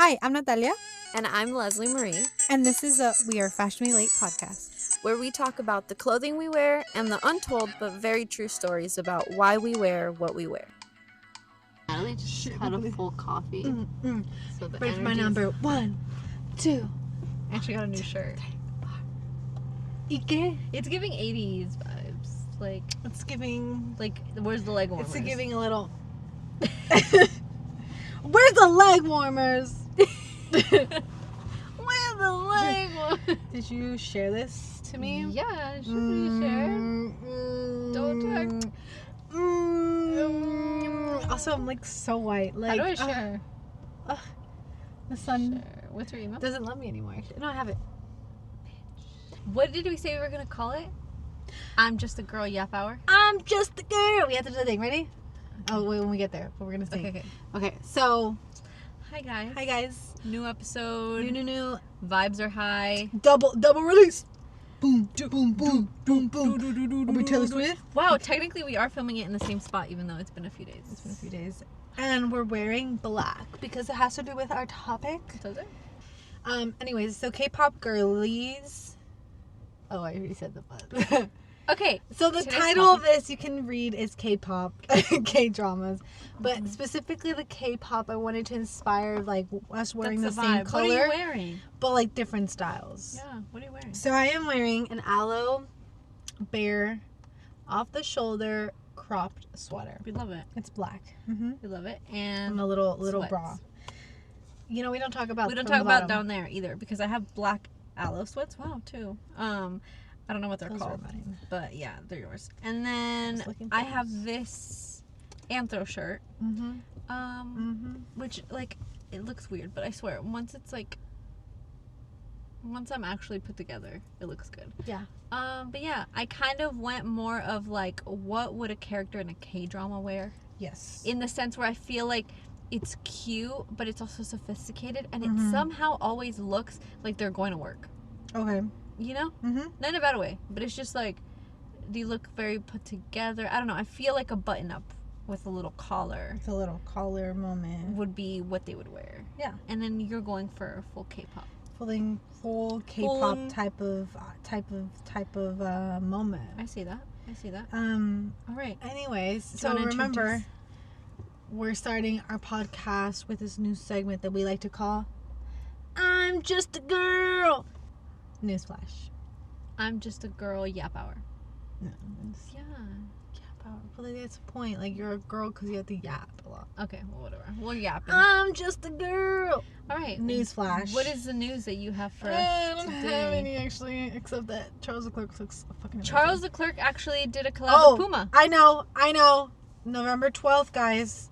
Hi, I'm Natalia, And I'm Leslie Marie, and this is a We Are Fashionably Late podcast, where we talk about the clothing we wear and the untold but very true stories about why we wear what we wear. Natalie just had a full coffee. So the Where's my number? 1, 2. And she got a new shirt. Ike? It's giving 80s vibes. Like, It's giving. where's the leg warmers? It's giving a little. Where's the leg warmers? Where's the leg warmers? Did you share this to me? Yeah, should we share? Don't talk. Also, I'm like so white. Like, How do I share? The sun Share. What's your email? doesn't love me anymore. No, I have it. What did we say we were going to call it? I'm just a girl yap hour. I'm just a girl. We have to do the thing. Ready? Oh, wait, when we get there. But we're going to sing. Okay, so. Hi, guys. Hi, guys. New episode. New. Vibes are high. Double release. Boom, boom, boom, boom, boom. Are we Taylor Swift? Wow, technically we are filming it in the same spot, even though it's been a few days. It's been a few days. And we're wearing black because it has to do with our topic. Does it? Anyways, so K-pop girlies. Oh, I already said the but. Okay. So the title of this you can read is K-pop, K-dramas, but specifically the K-pop I wanted to inspire like us wearing the same color, what are you wearing? but like different styles. Yeah, what are you wearing? So I am wearing an aloe bare, off the shoulder cropped sweater. We love it. It's black. We love it. And a little sweats. bra. You know, we don't talk about. We don't talk about down there either because I have black aloe sweats. Wow, too. I don't know what they're called, mine. but yeah, they're yours. And then I have this anthro shirt, which like it looks weird, but I swear once I'm actually put together, it looks good. Yeah. But yeah, I kind of went more of like, what would a character in a K-drama wear? Yes. In the sense where I feel like it's cute, but it's also sophisticated, and it somehow always looks like they're going to work. Okay. You know? Not in a bad way, but it's just like, they look very put together. I don't know. I feel like a button-up with a little collar. It's a little collar moment. Would be what they would wear. Yeah. And then you're going for a full K-pop. Full K-pop type of moment. I see that. All right. Anyways, so remember, we're starting our podcast with this new segment that we like to call "I'm Just a Girl." Newsflash. I'm just a girl yap hour. No. Yeah. Yap hour. But like, that's the point. Like, you're a girl because you have to yap a lot. Okay, well, whatever. We're yapping. I'm just a girl. All right. Newsflash. What is the news that you have for us I don't today? have any, actually, except that Charles Leclerc looks fucking amazing. Charles Leclerc actually did a collab with Puma. I know. November 12th, guys.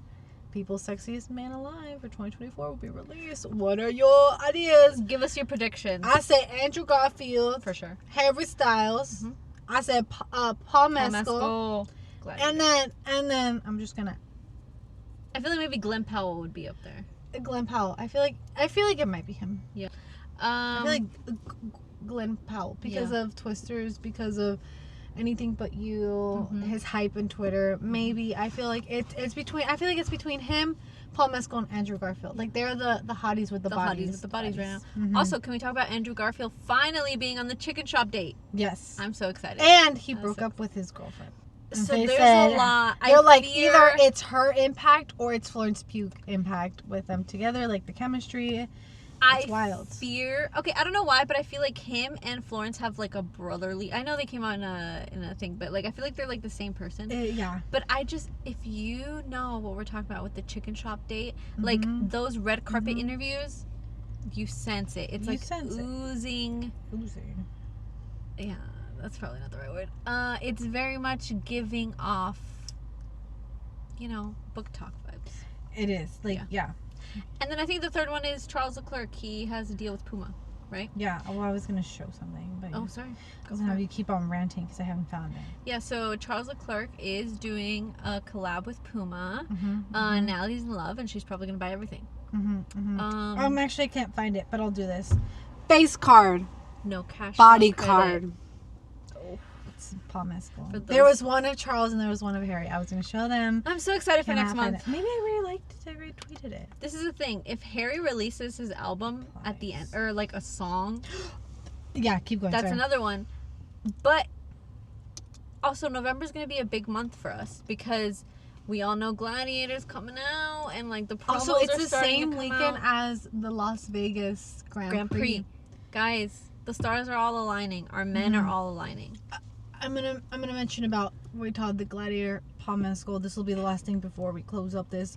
People's Sexiest Man Alive for 2024 will be released. What are your ideas? Give us your predictions. I say Andrew Garfield. For sure. Harry Styles. I said Paul Mescal. And then I'm just gonna. I feel like maybe Glenn Powell would be up there. Glenn Powell. I feel like it might be him. Yeah. I feel like Glenn Powell because of Twisters, because of Anything But You, his hype on Twitter. Maybe I feel like it's between him, Paul Mescal, and Andrew Garfield. Like, they're the hotties with the bodies. Hotties with the bodies right now. Also, can we talk about Andrew Garfield finally being on the chicken shop date? Yes. I'm so excited. And he broke up with his girlfriend. So there's a lot. They're like, either it's her impact or it's Florence Pugh impact with them together, like the chemistry. It's wild. Okay, I don't know why, but I feel like him and Florence have like a brotherly. I know they came out in a thing, but like I feel like they're like the same person. Yeah. But if you know what we're talking about with the chicken shop date, like those red carpet interviews, you sense it. It's like oozing. Oozing. Yeah, that's probably not the right word. It's very much giving off, book talk vibes. It is. Like, yeah. And then I think the third one is Charles Leclerc. He has a deal with Puma, right? Yeah. Well, I was going to show something. But oh, sorry. Doesn't have you keep on ranting because I haven't found it. Yeah, so Charles Leclerc is doing a collab with Puma. Natalie's in love, and she's probably going to buy everything. Actually, I can't find it, but I'll do this. Face card. No cash. Body card. Oh. It's Paul Mescal. There was one of Charles and there was one of Harry. I was going to show them. I'm so excited for next month. Maybe I really liked it. I retweeted it. This is the thing. If Harry releases his album at the end, or like a song. Yeah, keep going. That's another one. But also, November's going to be a big month for us because we all know Gladiator's coming out and like the promos also, it's are the same weekend as the Las Vegas Grand Prix. Guys, the stars are all aligning. Our men are all aligning. I'm gonna mention about we talked the Gladiator, Paul Mescal. This will be the last thing before we close up this.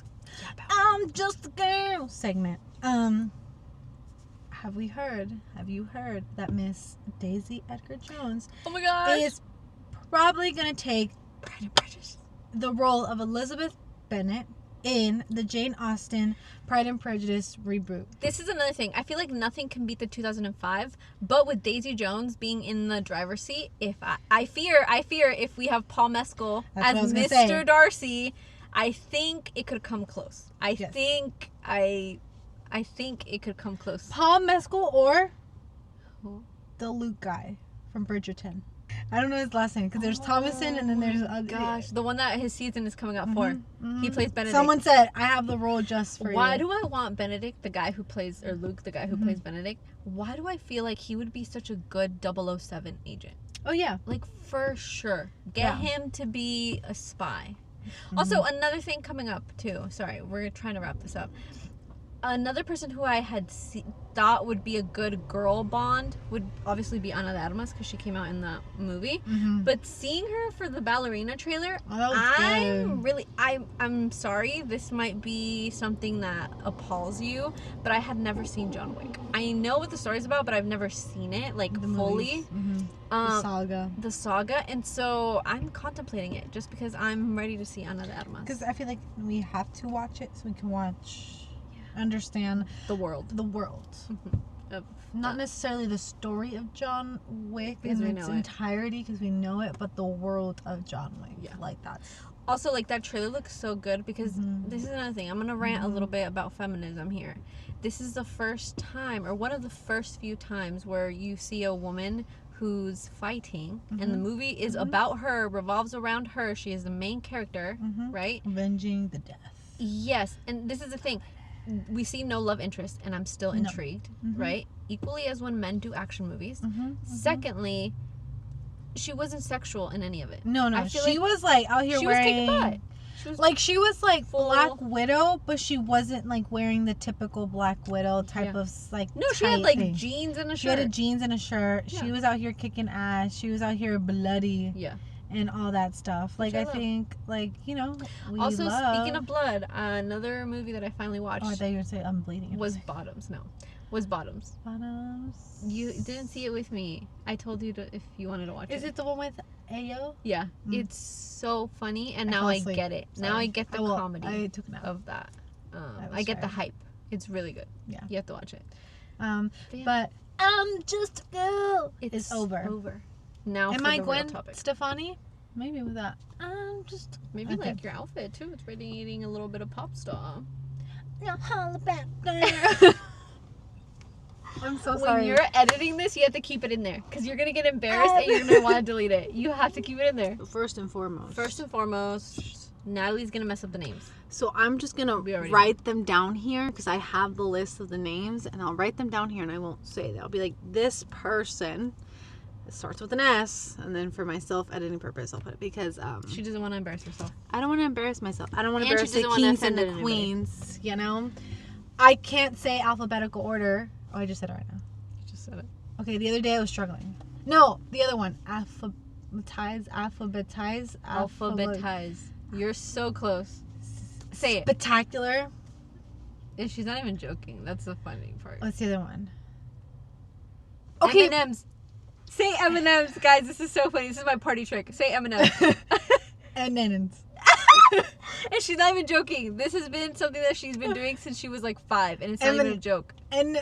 I'm just a girl segment. Have you heard that Miss Daisy Edgar Jones Oh my gosh. is probably gonna take Pride and Prejudice, the role of Elizabeth Bennet in the Jane Austen Pride and Prejudice reboot. This is another thing. I feel like nothing can beat the 2005, but with Daisy Jones being in the driver's seat, if I fear if we have Paul Mescal as Mr. Darcy, I think it could come close. I think it could come close. Paul Mescal or Who? the Luke guy from Bridgerton. I don't know his last name because there's Thomason and then there's gosh, the one that his season is coming up for. He plays Benedict. Someone said I have the role just for you. Why do I want Benedict, the guy who plays, or Luke, the guy who plays Benedict? Why do I feel like he would be such a good 007 agent? Oh yeah, Like for sure, get him to be a spy. Also, another thing coming up too. Sorry, we're trying to wrap this up. Another person who I had thought would be a good girl Bond would obviously be Ana de Armas because she came out in the movie. But seeing her for the ballerina trailer, I'm sorry, this might be something that appalls you, but I had never seen John Wick. I know what the story's about, but I've never seen it like fully. The saga, and so I'm contemplating it just because I'm ready to see Ana de Armas. Because I feel like we have to watch it so we can understand the world. Not necessarily the story of John Wick because in its entirety because we know it, but the world of John Wick. Yeah. Like that. Also, like that trailer looks so good because this is another thing. I'm gonna rant a little bit about feminism here. This is the first time, or one of the first few times, where you see a woman who's fighting and the movie is about her, revolves around her. She is the main character, right? Avenging the death. Yes, and this is the thing. We see no love interest, and I'm still intrigued, right? Equally as when men do action movies. Secondly, she wasn't sexual in any of it. No, she was like out here wearing. She was like Black Widow, but she wasn't like wearing the typical Black Widow type of like. No, she had like jeans and a shirt. She had a jeans and a shirt. Yeah. She was out here kicking ass. She was out here bloody. Yeah. And all that stuff. Like, I think, like, you know, also, speaking of blood, another movie that I finally watched. Oh, I thought you were going to say I'm bleeding. Was Bottoms. No. Was Bottoms. Bottoms. You didn't see it with me. I told you if you wanted to watch it. Is it the one with Ayo? Yeah. It's so funny, and now I get it. Sorry. Now I get the comedy of that. I get the hype. It's really good. Yeah. You have to watch it. But I'm just a girl. It's over. Now am I Gwen Stefani? Maybe with that. Maybe like your outfit too. It's radiating a little bit of pop star. No, holla back there. I'm so sorry. When you're editing this, you have to keep it in there because you're gonna get embarrassed and you're gonna want to delete it. You have to keep it in there. First and foremost, Natalie's gonna mess up the names. So I'm just gonna write them down here because I have the list of the names, and I'll write them down here, and I won't say it. I'll be like, this person. It starts with an S, and then for my self-editing purpose, I'll put it because she doesn't want to embarrass herself. I don't want to embarrass myself. I don't want to embarrass the kings and the queens. You know, I can't say alphabetical order. Oh, I just said it right now. You just said it. Okay, the other day I was struggling. No, the other one. Alphabetize. You're so close. Say it. Spectacular. And she's not even joking. That's the funny part. What's the other one? Okay. M&M's. Say M&M's, guys. This is so funny. This is my party trick. Say M&M's. M&M's. And she's not even joking. This has been something that she's been doing since she was like 5, and it's not even a joke. M&M's.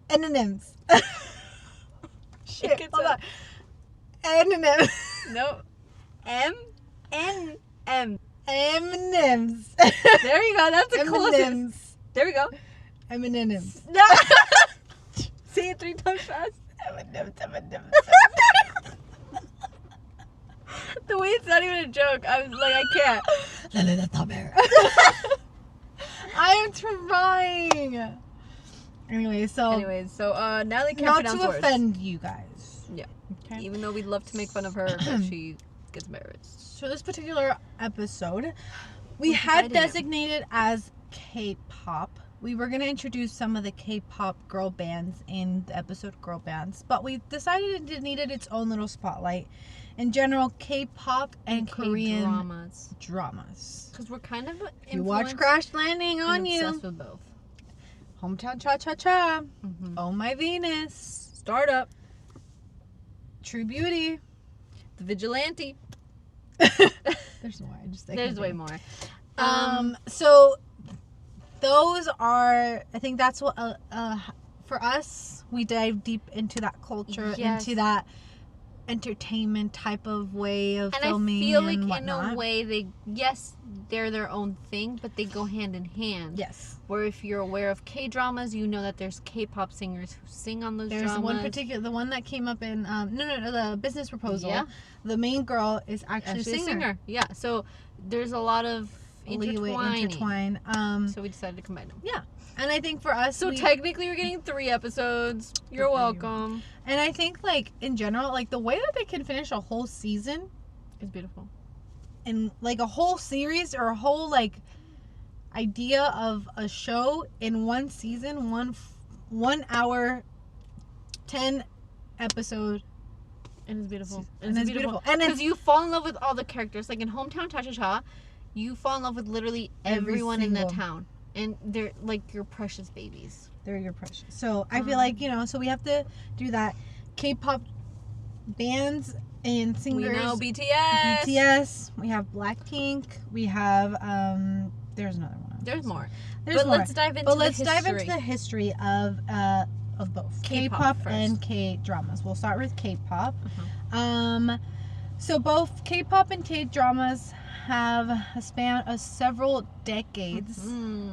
M&M's. Shit, hold on. M&M's. No. M&M. M&M's. There you go. That's the closest. There we go. M&M's. No. Say it 3 times fast. M&M's. The way it's not even a joke, I was like, I can't. I am trying. Anyways, so now they can't not pronounce to words. offend you guys. Yeah. Okay. Even though we'd love to make fun of her, but she gets embarrassed. So this particular episode, we We're had dividing it. designated as K-pop. We were going to introduce some of the K-pop girl bands in the episode Girl Bands, but we decided it needed its own little spotlight. In general, K-pop and Korean dramas. Because we're kind of If you watch Crash Landing on You, obsessed with both. Hometown Cha-Cha-Cha, Mm-hmm. Oh My Venus, Startup, True Beauty. The Vigilante. There's more. There's way more. So those are, I think that's what for us, we dive deep into that culture, Yes. into that entertainment type of way of And filming. I feel like and in whatnot. a way they're their own thing, but they go hand in hand. Yes. Where if you're aware of K-dramas, you know that there's K-pop singers who sing on those There's dramas. one particular, the one that came up in the Business Proposal. Yeah. The main girl is actually a singer. Yeah. So there's a lot of intertwining. Intertwine. So we decided to combine them. Yeah. And I think for us, So technically, we're getting 3 episodes. You're welcome. and I think like in general, like the way that they can finish a whole season It's beautiful. and like a whole series or a whole like idea of a show in one season, 1 hour, 10 episode. And it's beautiful. And it's beautiful. And Because it's you fall in love with all the characters. Like in Hometown Cha-Cha-Cha, you fall in love with literally everyone in the single- town. And they're like your precious babies. they're your precious. So I feel like, so we have to do that. K-pop bands and singers. We know BTS. BTS. We have Blackpink. We have there's another one. There's more. There's But more. let's dive into But the let's history. dive into the history of both K-pop K-pop first. and K-dramas. We'll start with K-pop. Uh-huh. So both K-pop and K-dramas have a span of several decades.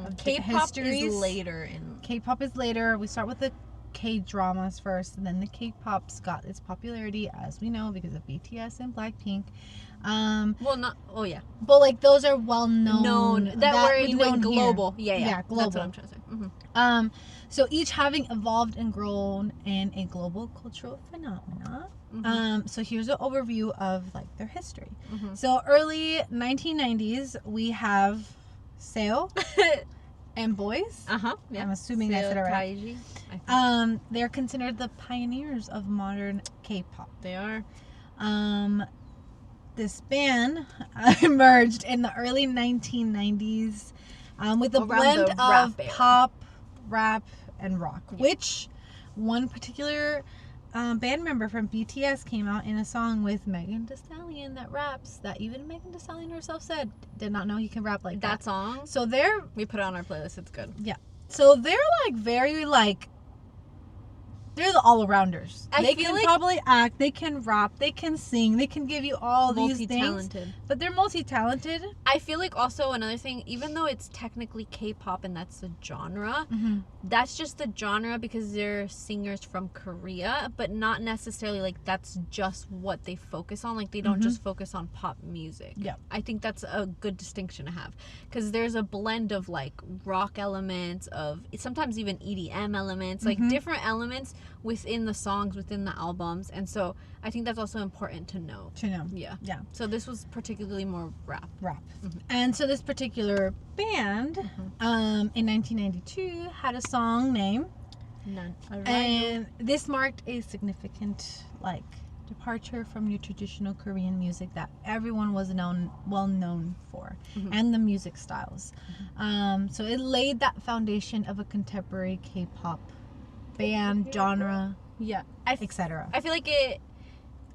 Of K-pop histories. is later in. K-pop is later. We start with the K-dramas first, and then the K-pop's got its popularity, as we know, because of BTS and Blackpink. Well, not. Oh yeah. But like those are well known. That where we it went known here. global. Yeah. Yeah, That's global. what I'm trying to say. So each having evolved and grown in a global cultural phenomena. So here's an overview of like their history. So early 1990s, we have Seo and boys. Yeah. I'm assuming I said it right. Taiji, I think. They're considered the pioneers of modern K-pop. They are. This band emerged in the early 1990s with a Around blend the of rap era. pop, rap, and rock, which one particular band member from BTS came out in a song with Megan Thee Stallion that raps, that even Megan Thee Stallion herself said did not know he can rap like that. That song. So they're We put it on our playlist. It's good. like very like they're the all-arounders. I They feel can like- probably act, they can rap, they can sing, they can give you all these things. Multi-talented. But they're multi-talented. I feel like also another thing, even though it's technically K-pop and that's the genre, that's just the genre because they're singers from Korea, but not necessarily like that's just what they focus on. Like they don't just focus on pop music. Yeah. I think that's a good distinction to have because there's a blend of like rock elements, of sometimes even EDM elements, like different elements within the songs, within the albums. And so I think that's also important to know. Yeah. Yeah. So this was particularly more rap. And so this particular band in 1992 had a song name, None. and this marked a significant like departure from your traditional Korean music that everyone was well known for, and the music styles. So it laid that foundation of a contemporary K-pop band genre, Yeah. etc. I feel like it,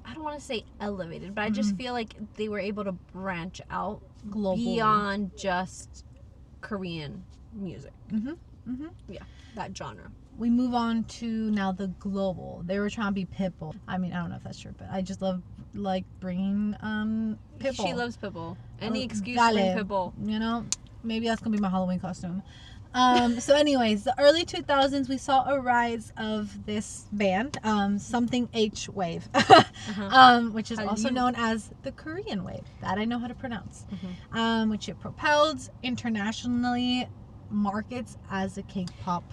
I don't want to say elevated, but I just feel like they were able to branch out Globally. beyond just Korean music. Yeah, that genre. We move on to now the global. They were trying to be Pitbull. I mean, I don't know if that's true, but I just love like bringing Pitbull. She loves Pitbull. Any excuse Dale. to bring Pitbull. You know, maybe that's gonna be my Halloween costume. So anyways, the early 2000s, we saw a rise of this band, something H wave, which is also known as the Korean wave. That I know how to pronounce. Which it propelled internationally markets as a K-pop.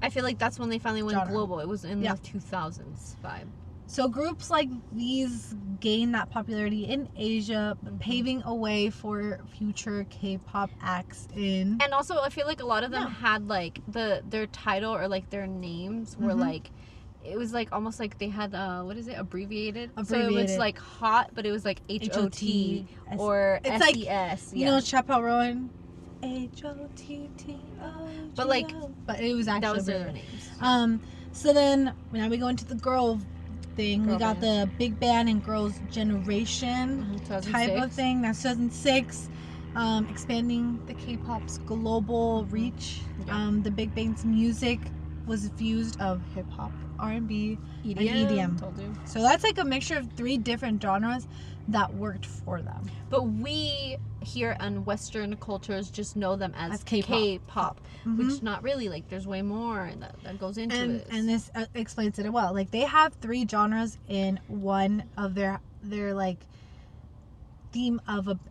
I feel like that's when they finally went genre. global. It was in the 2000s vibe. So groups like these gained that popularity in Asia, paving a way for future K-pop acts in. And also, I feel like a lot of them had like their title or like their names were like, it was like almost like they had what is it, abbreviated? So it was like hot, but it was like HOT or it's SES. Like, you know, Chappelle Rowan. HOTTO. But it was actually that was their names. So then now we go into the girl thing. We got the big band and girls generation type of thing. That's 2006. Expanding the K-pop's global reach. The big band's music was fused of hip hop, R&B, and EDM. Told you. So that's like a mixture of 3 different genres that worked for them. But we here in Western cultures just know them as K-pop, which not really, like there's way more that goes into it. And this explains it well. Like they have 3 genres in one of their like theme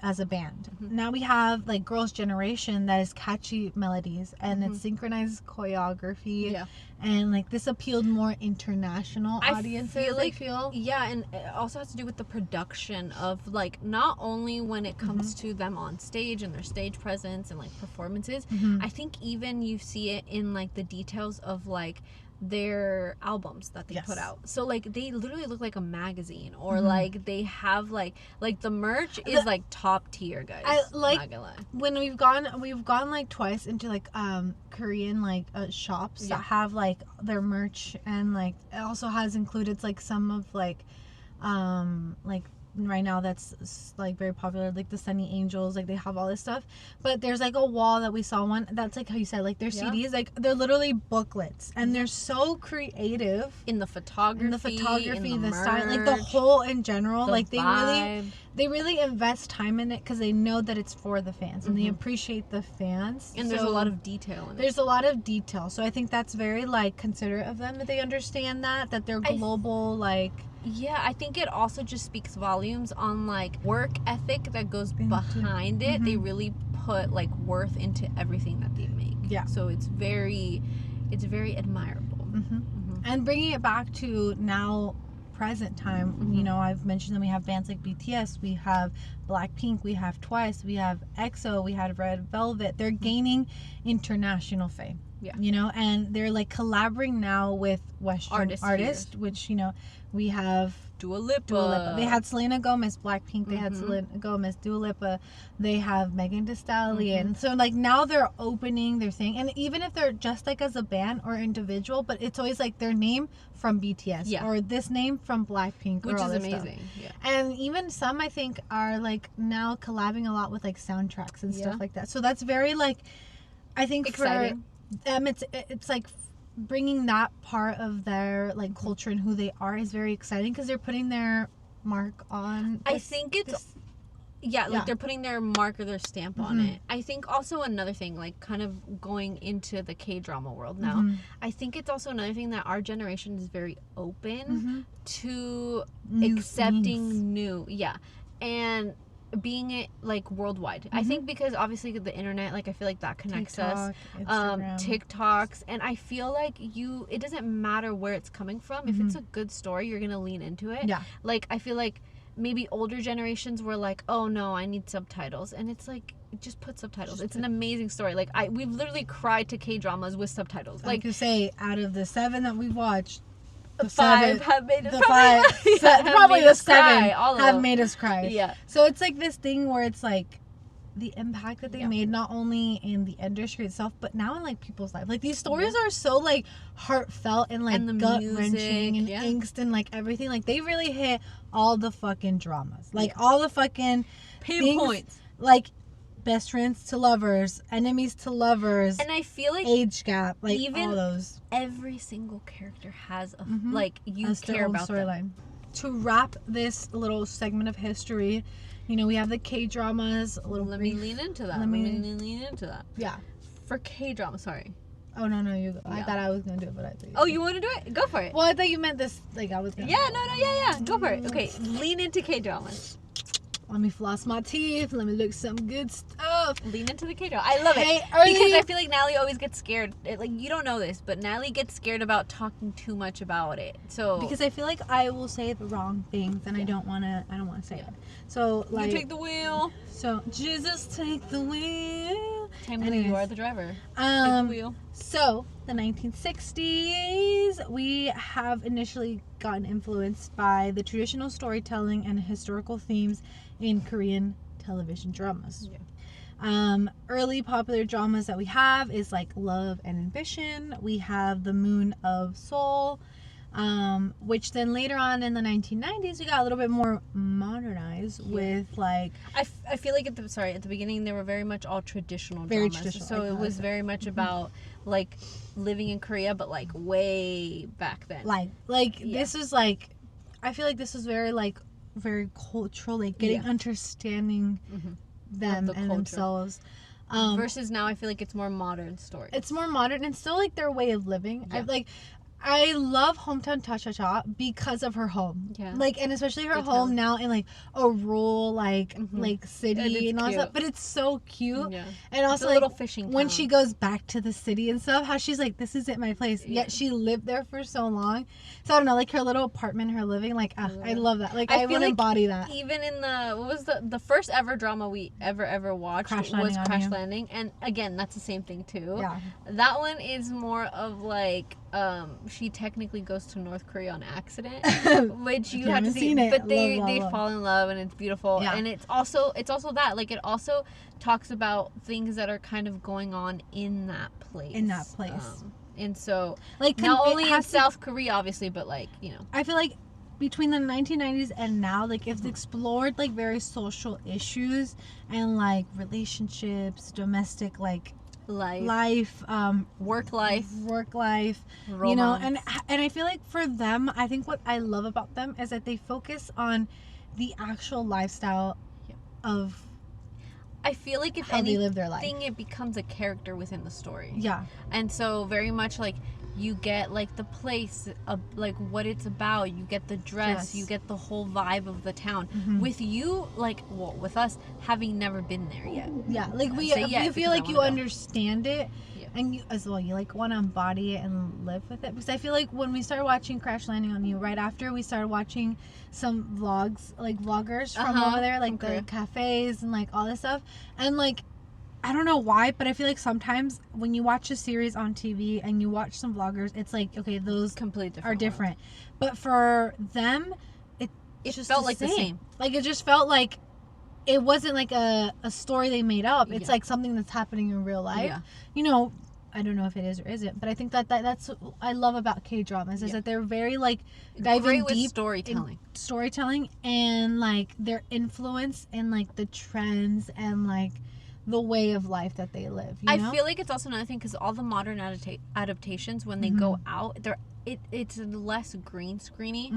as a band. Now we have like Girls' Generation that is catchy melodies and it's synchronized choreography, and like this appealed more international audiences. I feel and it also has to do with the production of like not only when it comes to them on stage and their stage presence and like performances. I think even you see it in like the details of like their albums that they put out. So like they literally look like a magazine, or like they have like the merch is like top tier, guys. I like, not gonna lie. When we've gone like twice into like Korean like shops that have like their merch, and like it also has included like some of like right now that's like very popular, like the Sunny Angels, like they have all this stuff. But there's like a wall that we saw one that's like how you said, like their CDs, like they're literally booklets, and they're so creative in the photography, the merch, style, like the whole in general, like vibe. they really invest time in it because they know that it's for the fans and they appreciate the fans, and there's a lot of detail in it. There's a lot of detail, so I think that's very like considerate of them, that they understand that they're global. I think it also just speaks volumes on like work ethic that goes behind it. They really put like worth into everything that they make. So it's very admirable. And bringing it back to now present time, you know, I've mentioned that we have bands like BTS, we have Blackpink, we have Twice, we have EXO, we had Red Velvet. They're gaining international fame. You know, and they're like collaborating now with Western artists, which, you know, we have Dua Lipa. They had Selena Gomez, Blackpink. They had Selena Gomez, Dua Lipa. They have Megan Thee Stallion. So like now they're opening their thing, and even if they're just like as a band or individual, but it's always like their name from BTS or this name from Blackpink, which or all is this amazing. Stuff. And even some I think are like now collabing a lot with like soundtracks and stuff like that. So that's very like, I think exciting. For them it's like bringing that part of their like culture and who they are is very exciting because they're putting their mark on. I think it's like they're putting their mark or their stamp on it. I think also another thing, like kind of going into the K-drama world now, I think it's also another thing that our generation is very open to accepting new and being it like worldwide. I think because obviously the internet, like I feel like that connects us, TikToks, and I feel like it doesn't matter where it's coming from. If it's a good story, you're gonna lean into it. Like I feel like maybe older generations were like, oh no, I need subtitles, and it's like, just put subtitles. It's an amazing story. Like we've literally cried to K-dramas with subtitles. Like you say, out of the 7 that we've watched, the 5 have made us probably the 7 all have made us cry. Yeah. So it's like this thing where it's like the impact that they made, not only in the industry itself, but now in like people's life. Like these stories are so like heartfelt and like gut wrenching and angst and like everything. Like they really hit all the fucking dramas. Like all the fucking pinpoints. Like best friends to lovers, enemies to lovers, and I feel like age gap, like even all those. Every single character has a like you care about storyline. To wrap this little segment of history, you know, we have the K-dramas. Let me lean into that. Let me lean into that. Yeah. for K-drama, sorry. Oh, no, you go. Yeah. I thought I was going to do it, but I thought you Oh, you want to do it? Go for it. Well, I thought you meant this, like, I was going to. Yeah, no, go for it. Okay, lean into K-dramas. Let me floss my teeth. Let me look some good stuff. Lean into the K-drama. I love it. Early, because I feel like Natalie always gets scared. Like, you don't know this, but Natalie gets scared about talking too much about it. So because I feel like I will say the wrong things, and I don't want to say it. So, like, you take the wheel. So, Jesus, take the wheel. Tammy, you are the driver. Take the wheel. So, the 1960s, we have initially gotten influenced by the traditional storytelling and historical themes in Korean television dramas. Yeah. Early popular dramas that we have is like Love and Ambition. We have The Moon of Seoul, which then later on in the 1990s we got a little bit more modernized with like I feel like at the beginning they were very much all traditional dramas. Traditional. So it was very much about like living in Korea, but like way back then. This was like, I feel like this was very cultural, like getting understanding them and culture. Themselves. Versus now, I feel like it's more modern stories. It's more modern and still like their way of living. Yeah. I love Hometown Cha-Cha-Cha because of her home. Yeah. Like, and especially her home now in like a rural like city and all that stuff. But it's so cute. Yeah. And also it's a little fishing when town. she goes back to the city and stuff, how she's like, this isn't my place. Yeah. Yet she lived there for so long. So I don't know, like her little apartment, her living, like I love that. Like I would embody that. Even in the first ever drama we ever watched was Crash Landing, and again that's the same thing too. Yeah. That one is more of like she technically goes to North Korea on accident, which you have to see. But they fall in love and it's beautiful. Yeah. And it's also that like it also talks about things that are kind of going on in that place. And so like not only in South Korea obviously, but like, you know. I feel like between the 1990s and now, like it's explored like very social issues and like relationships, domestic like life, work life, romance. You know, and I feel like for them, I think what I love about them is that they focus on the actual lifestyle of I feel like if how they live their life. It becomes a character within the story. Yeah. And so very much like you get like the place of like what it's about, you get the dress, you get the whole vibe of the town. With you, like, well, with us having never been there yet. Yeah, like you feel like you understand it. And you as well, you like want to embody it and live with it. Because I feel like when we started watching Crash Landing on You, right after we started watching some vlogs, like vloggers from over there, like the cafes and like all this stuff. And like, I don't know why, but I feel like sometimes when you watch a series on TV and you watch some vloggers, it's like, okay, those completely are different. But for them, it just felt like the same. Like it just felt like it wasn't like a story they made up. It's like something that's happening in real life. Yeah. You know, I don't know if it is or isn't, but I think that's what I love about K-dramas is that they're very like diving deep storytelling and like their influence and like the trends and like the way of life that they live. You know? I feel like it's also another thing because all the modern adaptations when they go out, it's less green screeny,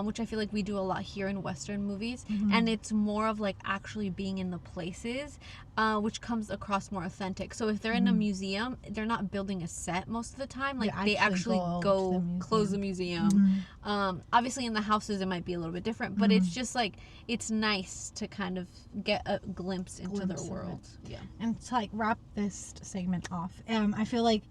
which I feel like we do a lot here in Western movies, and it's more of like actually being in the places, which comes across more authentic. So if they're in a museum, they're not building a set most of the time. Like they actually go close the museum. Obviously in the houses it might be a little bit different, but it's just like it's nice to kind of get a glimpse into their world. Yeah. And to like wrap this segment off, I feel like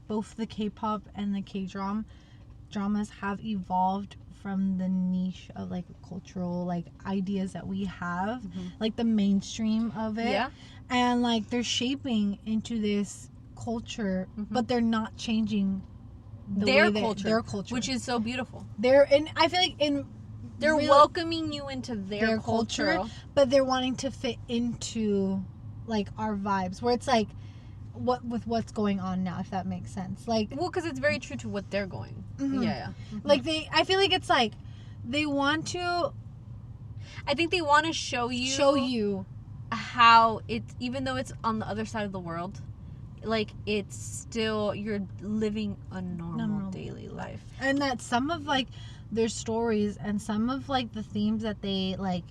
both the K-pop and the K-dramas have evolved from the niche of like cultural like ideas that we have, like the mainstream of it, and like they're shaping into this culture, but they're not changing their culture, which is so beautiful. I feel like they're welcoming you into their culture, but they're wanting to fit into like our vibes, where it's like what's going on now, if that makes sense. Like, well, because it's very true to what they're going. Like I feel like it's like they want to. I think they want to show you how it's, even though it's on the other side of the world, like it's still you're living a normal daily life, and that some of like their stories and some of like the themes that they like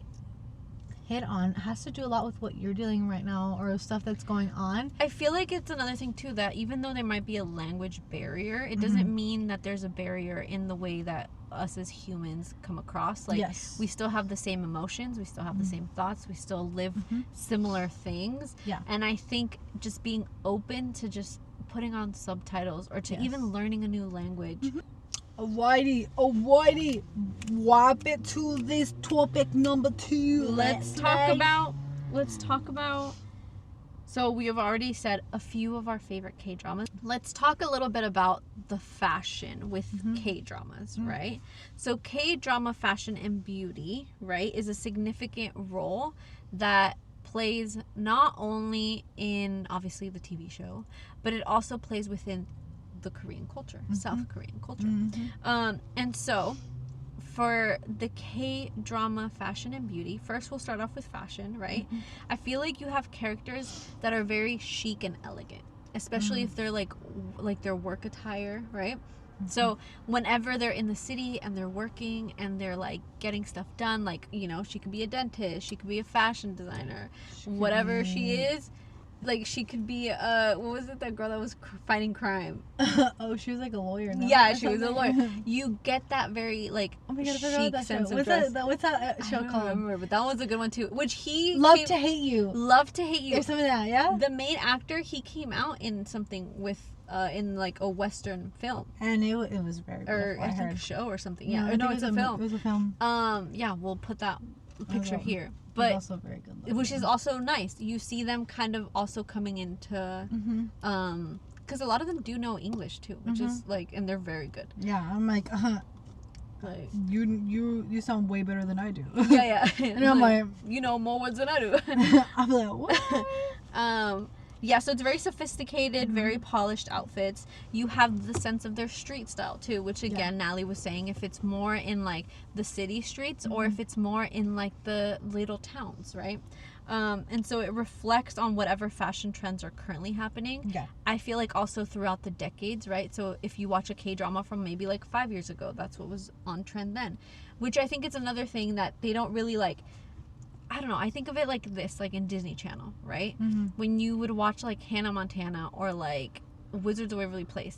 hit on has to do a lot with what you're dealing right now or stuff that's going on. I feel like it's another thing too that even though there might be a language barrier, it doesn't mean that there's a barrier in the way that us as humans come across. Like, we still have the same emotions, we still have the same thoughts, we still live similar things. Yeah. And I think just being open to just putting on subtitles or to even learning a new language. Whitey, wipe it to this topic number 2. Let's talk about. So we have already said a few of our favorite K-dramas. Let's talk a little bit about the fashion with K-dramas, right? So K-drama fashion and beauty, right, is a significant role that plays not only in obviously the TV show, but it also plays within the Korean culture, South Korean culture. And so for the K-drama fashion and beauty, first we'll start off with fashion, right? I feel like you have characters that are very chic and elegant, especially if they're like their work attire, right? So whenever they're in the city and they're working and they're like getting stuff done, like, you know, she could be a dentist, she could be a fashion designer, whatever she is. Like, she could be, what was it, that girl that was fighting crime? Oh, she was like a lawyer now. Yeah, she was a lawyer. You get that very, like, oh my God, I forgot chic that sense show. of dress. What's that show I don't called? remember, but that one's a good one, too. Which he... Love to Hate You. Love to Hate You. Or something like that, yeah? The main actor, he came out in something with, in, like, a Western film. And it was very beautiful, or I think a show or something. No, Yeah, no, it's a film. It was a film. Yeah, we'll put that picture here. But But also very good looking. which is also nice. You see them kind of also coming into because a lot of them do know English too, which is like, and they're very good. Yeah, I'm like, Like, you sound way better than I do. yeah. And I'm like, you know more words than I do. I'm like, what? Yeah, so it's very sophisticated, very polished outfits. You have the sense of their street style too, which again, Natalie was saying, if it's more in like the city streets or if it's more in like the little towns, right? And so it reflects on whatever fashion trends are currently happening. Yeah. I feel like also throughout the decades, right? So if you watch a K-drama from maybe like 5 years ago, that's what was on trend then. Which I think is another thing that they don't really like. I don't know, I think of it like this, like in Disney Channel, right? When you would watch like Hannah Montana or like Wizards of Waverly Place,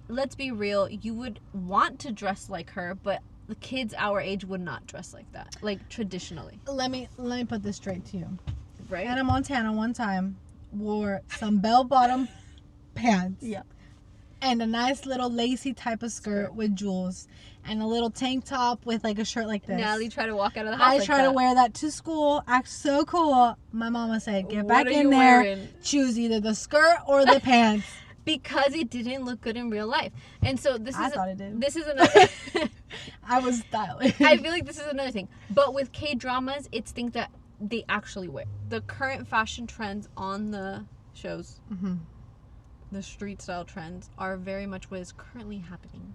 let's be real, you would want to dress like her, but the kids our age would not dress like that, like traditionally. Let me put this straight to you. Right? Hannah Montana one time wore some bell-bottom pants. Yeah. And a nice little lacy type of skirt with jewels. And a little tank top with like a shirt like this. Natalie tried to walk out of the house I like try to wear that to school, act so cool. My mama said, get What back are in you there, wearing? choose either the skirt or the pants. Because it didn't look good in real life. And so I thought it did. This is another... I was stylish. I feel like this is another thing. But with K-dramas, it's things that they actually wear. The current fashion trends on the shows, the street style trends, are very much what is currently happening.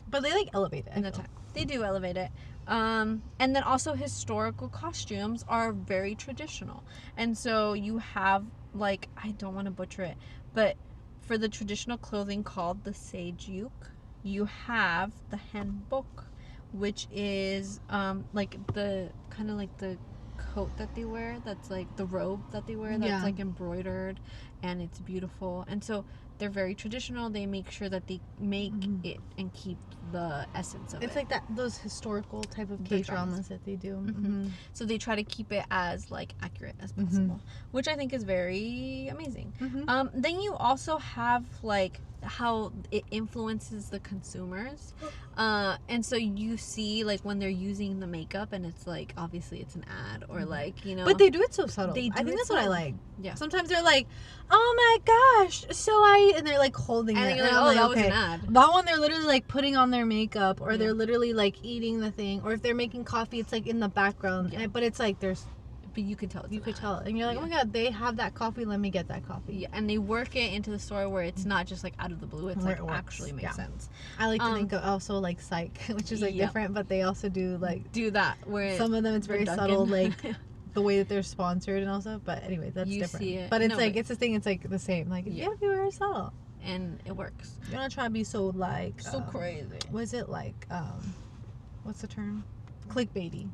But they like elevate it. In the time. They do elevate it. And then also historical costumes are very traditional. And so you have, like, I don't want to butcher it, but for the traditional clothing called the sejuk, you have the hanbok, which is like the kind of like the coat that they wear, that's like the robe that they wear, that's like embroidered and it's beautiful. And so they're very traditional. They make sure that they make it and keep the essence of it. It's like that, those historical type of K-dramas that they do. So they try to keep it as like accurate as possible, which I think is very amazing. Then you also have like how it influences the consumers, and so you see like when they're using the makeup and it's like obviously it's an ad or like, you know, But they do it so subtle. They do I think it that's what I subtle. like. Yeah. Sometimes they're like, oh my gosh, and they're like holding And it. you're like, I'm oh, that was an ad. That one, they're literally like putting on their makeup, or they're literally like eating the thing, or if they're making coffee, it's like in the background. Yeah. But it's like there's, But you could tell. you could tell, and you're like, oh my god, they have that coffee. Let me get that coffee. Yeah, and they work it into the story where it's not just like out of the blue. It's Where like it works. actually makes sense. I like to think of also like Psych, which is like different, but they also do like Do that where some of them. It's very Dunkin'. subtle, like the way that they're sponsored and also. But anyway, that's You different. see it. But it's No, like but- it's the thing. It's like the same. Like Yeah. yeah, be very subtle. and it works. You're not trying to be so like So crazy. Was it like what's the term? clickbaity.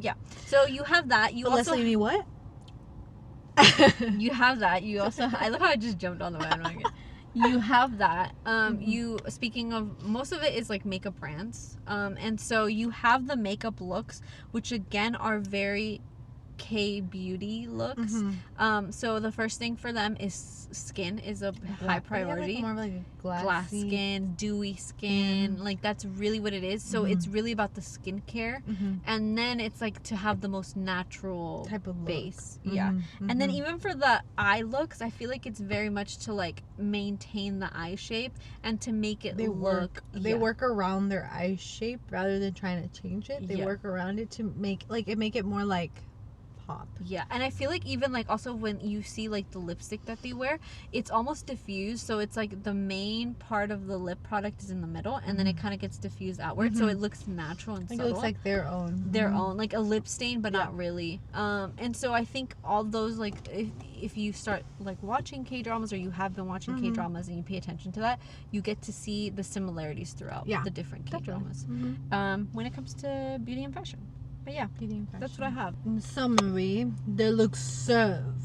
Yeah. So you have that. You But also Leslie, me what? you have that. You also I love how I just jumped on the bandwagon. You have that. You speaking of, most of it is like makeup brands. And so you have the makeup looks, which again are very K beauty looks. So the first thing for them is skin is a high priority. Like more of like a Glass skin, dewy skin, like that's really what it is. So it's really about the skincare, and then it's like to have the most natural type of base. And then even for the eye looks, I feel like it's very much to like maintain the eye shape and to make it look. They work around their eye shape rather than trying to change it. They work around it to make it more like pop. And I feel like even like also when you see like the lipstick that they wear, it's almost diffused, so it's like the main part of the lip product is in the middle, and then it kind of gets diffused outward, so it looks natural and subtle. It looks like their own like a lip stain, but not really. And so I think all those, like if you start like watching K-dramas, or you have been watching K-dramas and you pay attention to that, you get to see the similarities throughout the different K-dramas when it comes to beauty and fashion. But yeah, that's what I have. In summary, they look serve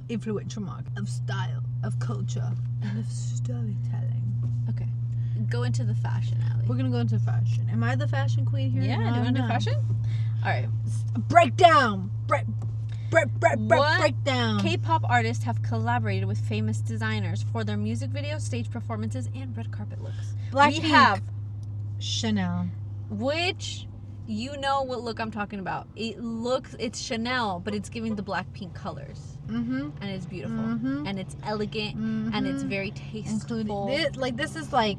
influential mark of style, of culture, and of storytelling. Okay, go into the fashion alley. We're gonna go into fashion. Am I the fashion queen here? Yeah, do you want to do fashion? All right. Breakdown. Breakdown. K-pop artists have collaborated with famous designers for their music videos, stage performances, and red carpet looks. We have Chanel. Which, you know what look I'm talking about. It's Chanel, but it's giving the Blackpink colors. And it's beautiful. And it's elegant. And it's very tasteful. This is like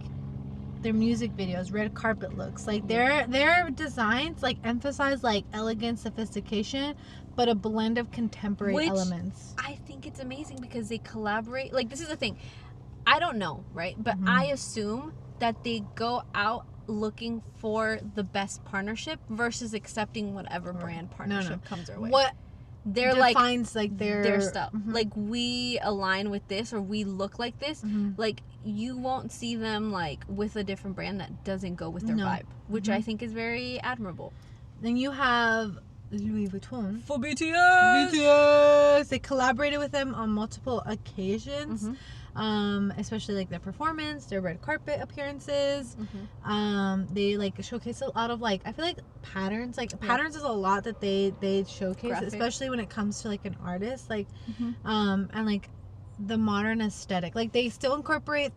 their music videos, red carpet looks. Like their designs like emphasize like elegant sophistication, but a blend of contemporary elements. I think it's amazing because they collaborate. Like, this is the thing. I don't know, right? But I assume that they go out looking for the best partnership versus accepting whatever brand partnership comes their way. What they're defines like their stuff. Like, we align with this, or we look like this. Like, you won't see them like with a different brand that doesn't go with their vibe, which I think is very admirable. Then you have Louis Vuitton for BTS. They collaborated with them on multiple occasions. Especially like their performance, their red carpet appearances. They like showcase a lot of like, I feel like patterns. Like patterns is a lot that they showcase, especially when it comes to like an artist. Like and like the modern aesthetic. Like they still incorporate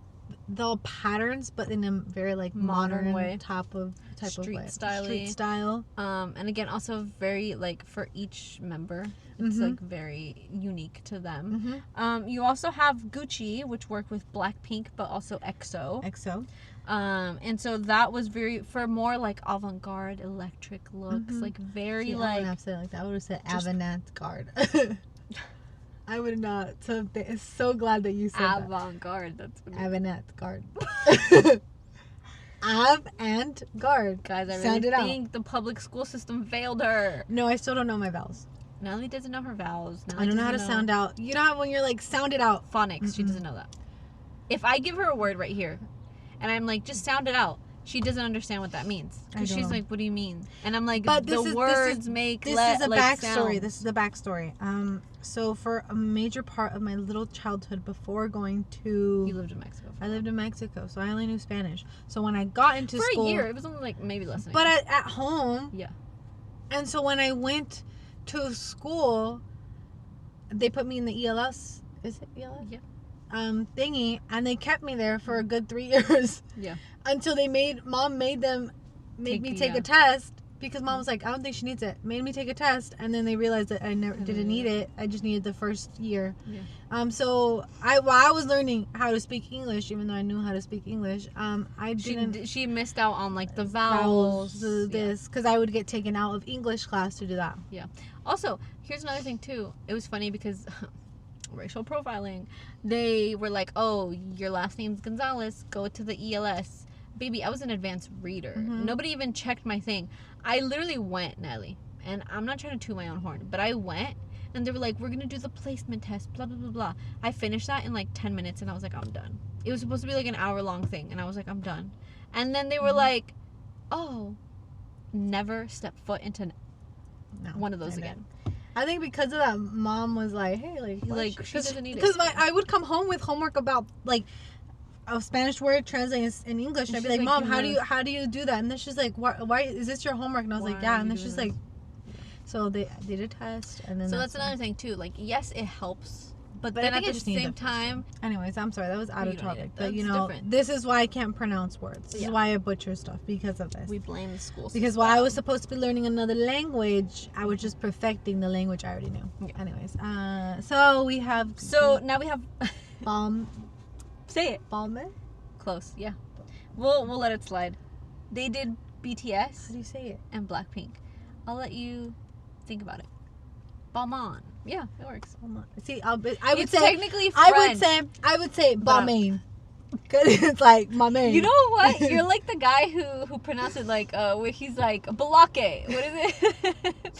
the patterns, but in a very like modern way, type of street style. And again, also very like for each member, it's like very unique to them. You also have Gucci, which worked with Blackpink, but also XOXO. And so that was very for more like avant-garde electric looks, like very like. I wouldn't have said it like that. I would have said avant-garde. I would not. So so glad that you said avant-garde. That's what avant-garde. Avant-garde. Guys, I really think the public school system failed her. No, I still don't know my vowels. Natalie doesn't know her vowels. I don't know how to sound out. You know how when you're like, sound it out. Phonics. She doesn't know that. If I give her a word right here, and I'm like, just sound it out, she doesn't understand what that means. Because she's like, what do you mean? And I'm like, the words make this is a backstory. This is the backstory. So for a major part of my little childhood before going to... You lived in Mexico. I lived in Mexico, so I only knew Spanish. So when I got into school... For a year. It was only like maybe less than a year. But at home... Yeah. And so when I went to school, they put me in the ELS. Is it ELS? Yeah. Thingy, and they kept me there for a good 3 years. Yeah. Until Mom made me take a test, because Mom was like, I don't think she needs it. Made me take a test, and then they realized that I didn't need it. I just needed the first year. Yeah. So while I was learning how to speak English, even though I knew how to speak English, I didn't. She missed out on like the vowels. Because I would get taken out of English class to do that. Yeah. Also, here's another thing too. It was funny because. Racial profiling. They were like, oh, your last name's Gonzalez, go to the ELS. Baby, I was an advanced reader. Nobody even checked my thing. I literally went, Nelly, and I'm not trying to toot my own horn, but I went, and they were like, we're gonna do the placement test, blah blah blah blah. I finished that in like 10 minutes, and I was like, I'm done. It was supposed to be like an hour-long thing, and I was like, I'm done. And then they were like, oh, never step foot into one of those again. I think because of that, mom was like, hey, like she doesn't need it. Because I would come home with homework about, like, a Spanish word translating in English, and I'd be like, Mom, how do you do that? And then she's like, why is this your homework? And I was like, yeah. And then she's like, so they did a test, and then so that's another thing too. Like, yes, it helps, but then at the same time. Anyways, I'm sorry, that was out of topic. But different. This is why I can't pronounce words. This is why I butcher stuff, because of this. We blame the school system. Because while I was supposed to be learning another language, I was just perfecting the language I already knew. Yeah. Anyways, so we have. So now we have. Say it. Balmain? Close. Yeah. We'll let it slide. They did BTS. How do you say it? And Blackpink. I'll let you think about it. Balmain. Yeah, it works. See, I would say technically French. I would say Balmain. Because it's like my man. You know what? You're like the guy who pronounced it like where he's like Balake. What is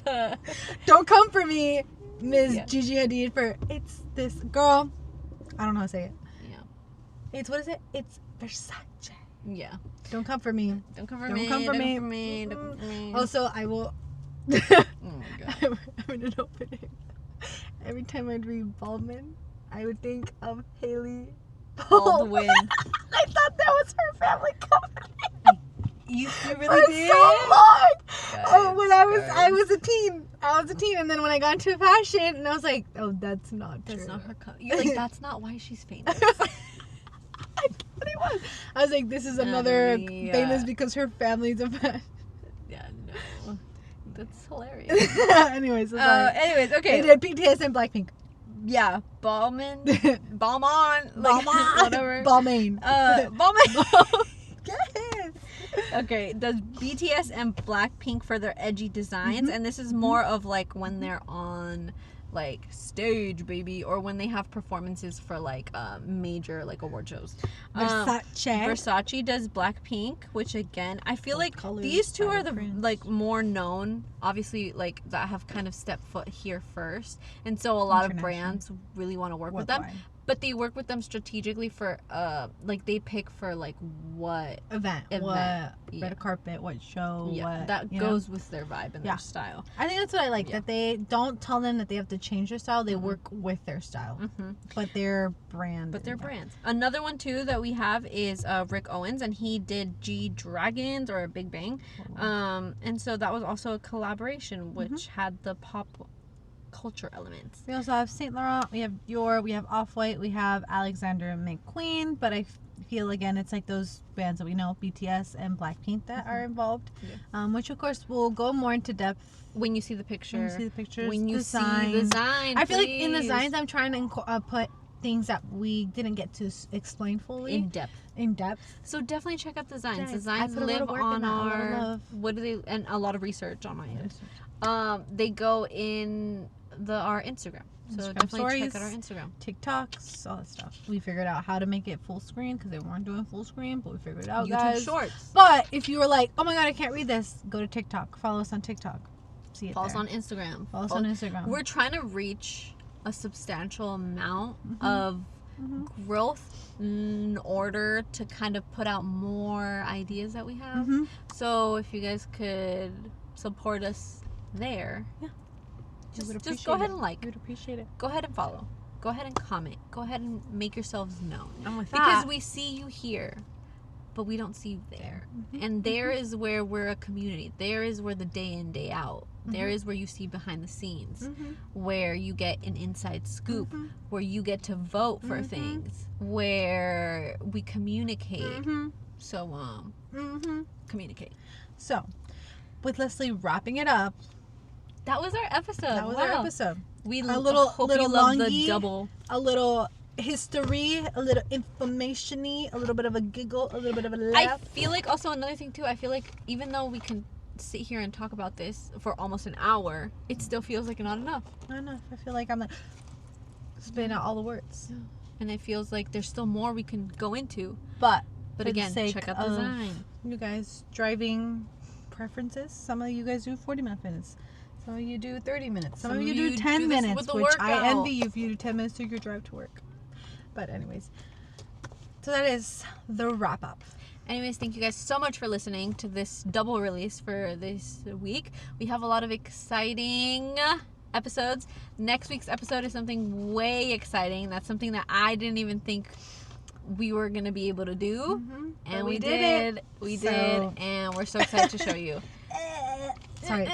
it? Don't come for me, Ms. Gigi Hadid, for it's this girl. I don't know how to say it. Yeah. It's what is it? It's Versace. Yeah. Don't come for me. Don't come for me. Don't come for me. Also, I will. Oh my god. I'm in an opening. Every time I'd read Baldwin, I would think of Haley Baldwin. I thought that was her family company. You really did? So long. Guys, when I was a teen. And then when I got into fashion, and I was like, oh, that's not true. That's not her You're like, that's not why she's famous. I thought it was. I was like, this is another famous because her family's a fashion. Yeah, no. That's hilarious. Anyways, okay. They did BTS and Blackpink. Yeah, Balmain, whatever. Balmain. Balmain. Yes. Okay, does BTS and Blackpink for their edgy designs, and this is more of like when they're on like stage, baby, or when they have performances for like major like award shows. Versace does Blackpink, which again I feel like these two are the like more known, obviously, like that have kind of stepped foot here first, and so a lot of brands really want to work with them. But they work with them strategically for like they pick for like what event, what red carpet, what show, what that goes with their vibe and their style. I think that's what I like, that they don't tell them that they have to change their style. They work with their style, but their brand. But their brands. Another one too that we have is Rick Owens, and he did G-Dragons or Big Bang, and so that was also a collaboration which had the pop culture elements. We also have Saint Laurent, we have Dior, we have Off-White, we have Alexander McQueen, but I feel again it's like those bands that we know, BTS and Blackpink, that are involved, which of course will go more into depth when you see the picture. When you see the pictures, when you see the design. I feel like in the designs I'm trying to put things that we didn't get to explain fully in depth. So definitely check out designs. Designs live on our and a lot of research on my end. They go in our Instagram. So definitely stories, check out our Instagram. TikToks, all that stuff. We figured out how to make it full screen because they weren't doing full screen, but we figured it out, YouTube guys. Shorts. But if you were like, oh my god, I can't read this, go to TikTok. Follow us on TikTok. See it Follow us on Instagram. Follow us on Instagram. We're trying to reach a substantial amount of growth in order to kind of put out more ideas that we have. So if you guys could support us there, just go ahead and like. We would appreciate it. Go ahead and follow. Go ahead and comment. Go ahead and make yourselves known. And with because we see you here, but we don't see you there. And there is where we're a community. There is where the day in, day out. There is where you see behind the scenes, where you get an inside scoop, where you get to vote for things, where we communicate. So, communicate. So, with Leslie wrapping it up, that was our episode. That was our episode. We a little hope little you love longy, the double. A little history, a little information-y, a little bit of a giggle, a little bit of a laugh. I feel like also another thing too, I feel like even though we can sit here and talk about this for almost an hour, it still feels like not enough. Not enough. I feel like I'm like spitting out all the words. Yeah. And it feels like there's still more we can go into. But again, check out the design. You guys driving preferences. Some of you guys do 40-minute minutes. Some of you do 30 minutes. Some of you do 10 minutes, which I envy you if you do 10 minutes to your drive to work. But anyways, so that is the wrap up. Anyways, thank you guys so much for listening to this double release for this week. We have a lot of exciting episodes. Next week's episode is something way exciting. That's something that I didn't even think we were going to be able to do. Mm-hmm. And we did. We did. And we're so excited to show you. Sorry.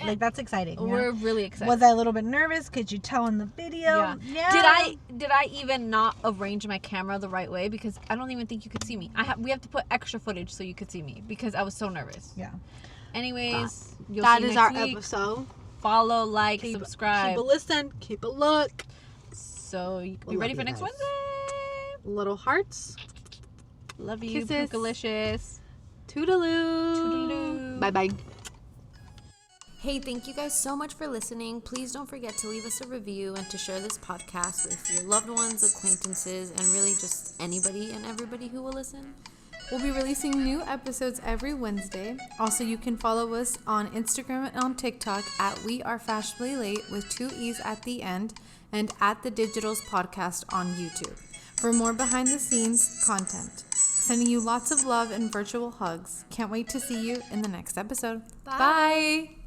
Like, that's exciting. We're really excited. Was I a little bit nervous? Could you tell in the video? Yeah. Did I even not arrange my camera the right way? Because I don't even think you could see me. We have to put extra footage so you could see me because I was so nervous. Yeah. Anyways, you'll that see is next our week. episode. Follow, like, subscribe. Keep a listen. Keep a look. So you can be ready for next Wednesday. Little hearts. Love you, Kisses. Pookalicious. Toodaloo. Toodaloo. Bye-bye. Hey, thank you guys so much for listening. Please don't forget to leave us a review and to share this podcast with your loved ones, acquaintances, and really just anybody and everybody who will listen. We'll be releasing new episodes every Wednesday. Also, you can follow us on Instagram and on TikTok at We Are Fashionably Late with 2 E's at the end, and at The Digitals Podcast on YouTube for more behind the scenes content. Sending you lots of love and virtual hugs. Can't wait to see you in the next episode. Bye.